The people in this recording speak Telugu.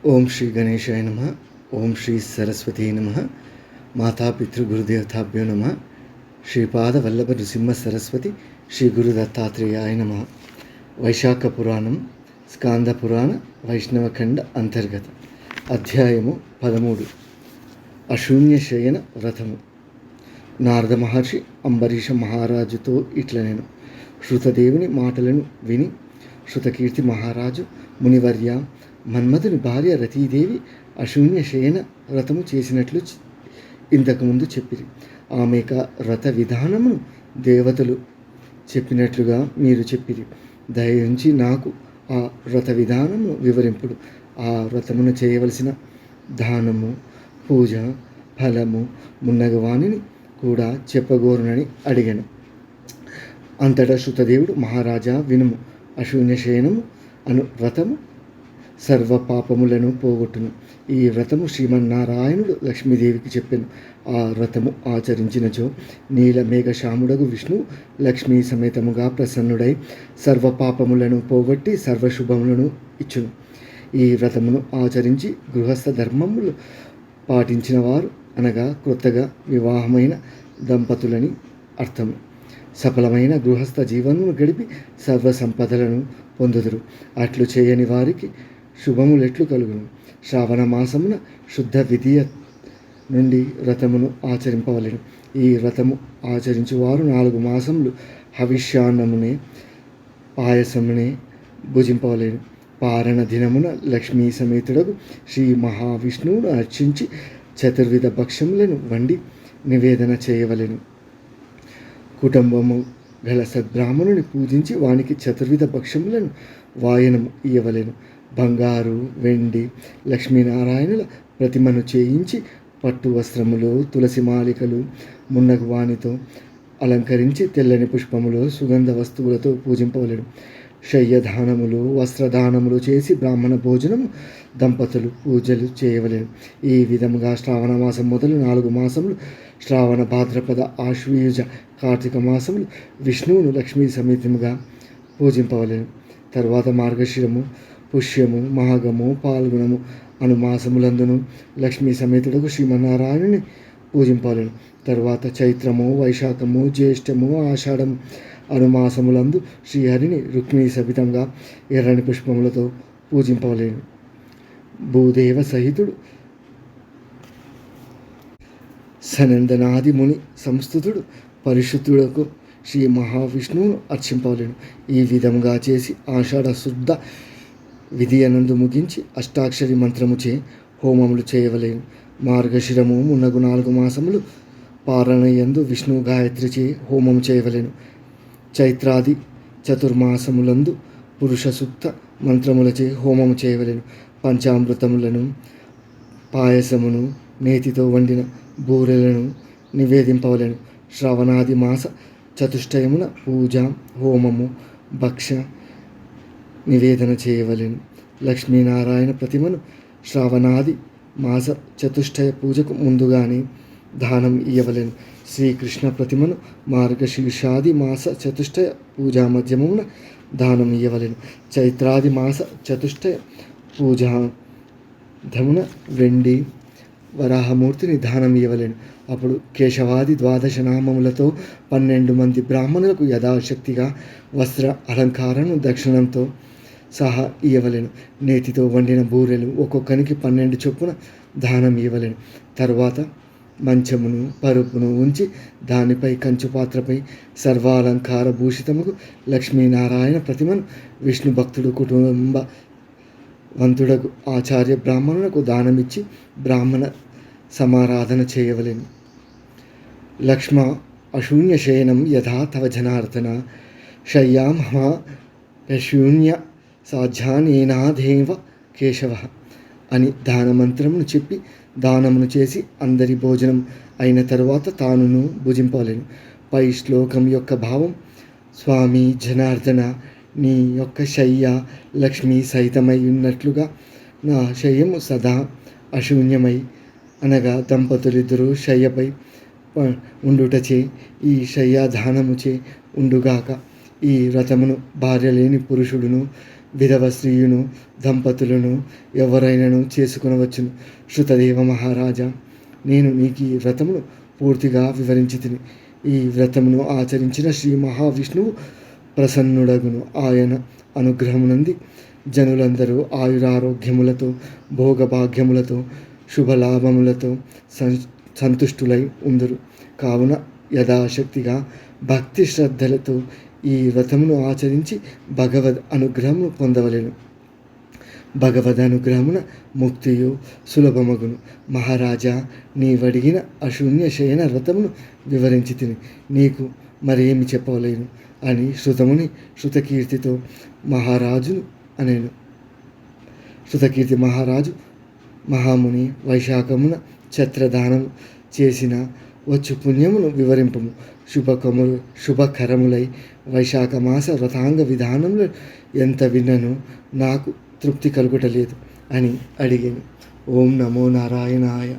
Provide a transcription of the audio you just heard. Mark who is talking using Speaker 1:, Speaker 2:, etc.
Speaker 1: ఓం శ్రీ గణేశాయ నమ. ఓం శ్రీ సరస్వతీ నమ. మాతాపితృగురుదేవతాభ్యో నమ. శ్రీపాద వల్లభ నృసింహ సరస్వతి శ్రీ గురు దత్తాత్రేయాయ నమ. వైశాఖ పురాణం స్కాంద పురాణ వైష్ణవఖండ అంతర్గత అధ్యాయము 13. అశూన్య శయన వ్రతము. నారద మహర్షి అంబరీష మహారాజుతో ఇట్లనెను. శృతదేవుని మాటలను విని శృతకీర్తి మహారాజు మునివర్య, మన్మధుని భార్య రతీదేవి అశూన్య శయన వ్రతము చేసినట్లు ఇంతకుముందు చెప్పిరి. ఆమెక వ్రత విధానమును దేవతలు చెప్పినట్లుగా మీరు చెప్పిరి. దయించి నాకు ఆ వ్రత విధానమును వివరింపుడు. ఆ వ్రతమును చేయవలసిన దానము, పూజ, ఫలము మున్నగవానిని కూడా చెప్పగోరునని అడిగాను. అంతటా శృతదేవుడు, మహారాజా వినుము. అశూన్య శయనము అను వ్రతము సర్వ పాపములను పోగొట్టును. ఈ వ్రతము శ్రీమన్నారాయణుడు లక్ష్మీదేవికి చెప్పెను. ఆ వ్రతము ఆచరించినచో నీల మేఘశ్యాముడగు విష్ణువు లక్ష్మీ సమేతముగా ప్రసన్నుడై సర్వ పాపములను పోగొట్టి సర్వశుభములను ఇచ్చును. ఈ వ్రతమును ఆచరించి గృహస్థ ధర్మములు పాటించిన వారు, అనగా క్రొత్తగా వివాహమైన దంపతులని అర్థము, సఫలమైన గృహస్థ జీవనమును గడిపి సర్వ సంపదలను పొందుదురు. అట్లు చేయని వారికి శుభములెట్లు కలుగును. శ్రావణ మాసమున శుద్ధ విధియ నుండి వ్రతమును ఆచరింపవలెను. ఈ వ్రతము ఆచరించువారు 4 మాసములు హవిష్యాన్నమునే పాయసమునే భుజింపవలెను. పారణ దినమున లక్ష్మీ సమేతుడకు శ్రీ మహావిష్ణువును అర్చించి చతుర్విధ భక్ష్యములను వండి నివేదన చేయవలెను. కుటుంబము గల సద్బ్రాహ్మణుని పూజించి వానికి చతుర్విధ భక్ష్యములను వాయనము ఇయ్యవలెను. బంగారు, వెండి, లక్ష్మీనారాయణుల ప్రతిమను చేయించి పట్టు వస్త్రములు, తులసి మాలికలు మున్నగు వానితో అలంకరించి తెల్లని పుష్పములు, సుగంధ వస్తువులతో పూజింపవలెను. శయ్యదానములు, వస్త్రదానములు చేసి బ్రాహ్మణ భోజనము దంపతులు పూజలు చేయవలెను. ఈ విధముగా శ్రావణ మాసం మొదలు 4 మాసములు, శ్రావణ, భాద్రపద, ఆశ్వయుజ, కార్తీక మాసములు విష్ణువును లక్ష్మీ సమేతముగా పూజింపవలెను. తరువాత మార్గశిరము, పుష్యము, మాఘము, పాల్గొనము అను మాసములందును లక్ష్మీ సమేతుడకు శ్రీమన్నారాయణుని పూజింపవలెను. తరువాత చైత్రము, వైశాఖము, జ్యేష్ఠము, ఆషాఢము అను మాసములందు శ్రీహరిని రుక్మిణీ సహితంగా ఎర్రని పుష్పములతో పూజింపవలెను. భూదేవ సహితుడు సనందనాది ముని సంస్థుతుడు పరిశుద్ధుడకు శ్రీ మహావిష్ణువును అర్చింపవలెను. ఈ విధముగా చేసి ఆషాఢ శుద్ధ విధియనందు ముగించి అష్టాక్షరి మంత్రముచే హోమములు చేయవలెను. మార్గశిరము మున్నగు 4 మాసములు పారణయందు విష్ణు గాయత్రిచే హోమము చేయవలెను. చైత్రాది చతుర్మాసములందు పురుష సూక్త మంత్రములచే హోమము చేయవలెను. పంచామృతములను, పాయసమును, నేతితో వండిన బూరెలను నివేదింపవలెను. శ్రవణాది మాస చతుష్టయమున పూజ, హోమము, భక్ష నివేదన చేయవలెను. లక్ష్మీనారాయణ ప్రతిమను శ్రావణాది మాస చతుష్టయ పూజకు ముందుగానే దానం ఇయ్యవలెను. శ్రీకృష్ణ ప్రతిమను మార్గశీర్షాది మాస చతుష్టయ పూజా మధ్యమున దానం ఇయ్యవలెను. చైత్రాది మాస చతుష్టయ పూజా ధమున వెండి వరాహమూర్తిని దానం ఇయ్యవలెను. అప్పుడు కేశవాది 12 నామములతో 12 మంది బ్రాహ్మణులకు యథాశక్తిగా వస్త్ర అలంకారను దక్షిణంతో సహా ఇయ్యవలెను. నేతితో వండిన బూరెలు ఒక్కొక్కనికి 12 చొప్పున దానం ఇవ్వవలెను. తరువాత మంచమును, పరుపును ఉంచి దానిపై కంచుపాత్రపై సర్వాలంకార భూషితముకు లక్ష్మీనారాయణ ప్రతిమను విష్ణు భక్తుడు కుటుంబ వంతుడకు ఆచార్య బ్రాహ్మణులకు దానమిచ్చి బ్రాహ్మణ సమారాధన చేయవలెను. లక్ష్మ అశూన్య శయనం యథా తవ జనార్దన శయ్యామహ అశూన్య సాధ్యానేనాదేవ కేశవ అని దానమంత్రమును చెప్పి దానమును చేసి అందరి భోజనం అయిన తరువాత తానును భుజింపవలెను. పై శ్లోకం యొక్క భావం: స్వామి జనార్దన, నీ యొక్క శయ్య లక్ష్మీ సహితమై ఉన్నట్లుగా నా శయ్యము సదా అశూన్యమై, అనగా దంపతులిద్దరూ శయ్యపై ఉండుటచే ఈ శయ్యాధానముచే ఉండుగాక. ఈ వ్రతమును భార్య లేని పురుషుడును విధవ స్త్రీయును దంపతులను ఎవరైనాను చేసుకునవచ్చును. శృతదేవ మహారాజా, నేను నీకు ఈ వ్రతమును పూర్తిగా వివరించి తిని. ఈ వ్రతమును ఆచరించిన శ్రీ మహావిష్ణువు ప్రసన్నుడగును. ఆయన అనుగ్రహమునంది జనులందరూ ఆయురారోగ్యములతో భోగభాగ్యములతో శుభలాభములతో సంతుష్టులై ఉందురు. కావున యథాశక్తిగా భక్తి శ్రద్ధలతో ఈ వ్రతమును ఆచరించి భగవద్ అనుగ్రహమును పొందవలెను. భగవద్ అనుగ్రహమున ముక్తియు సులభమగును. మహారాజా, నీవడిగిన అశూన్య శయన వ్రతమును వివరించి తిని నీకు మరేమి చెప్పవలేను అని శృతముని శృతకీర్తితో మహారాజును అనేను. శృతకీర్తి మహారాజు మహాముని, వైశాఖమున ఛత్రదానము చేసిన వచ్చు పుణ్యమును వివరింపము. శుభకరములై వైశాఖ మాస వ్రతాంగ విధానములు ఎంత విన్నను నాకు తృప్తి కలుగుటలేదు అని అడిగాను. ఓం నమో నారాయణాయ.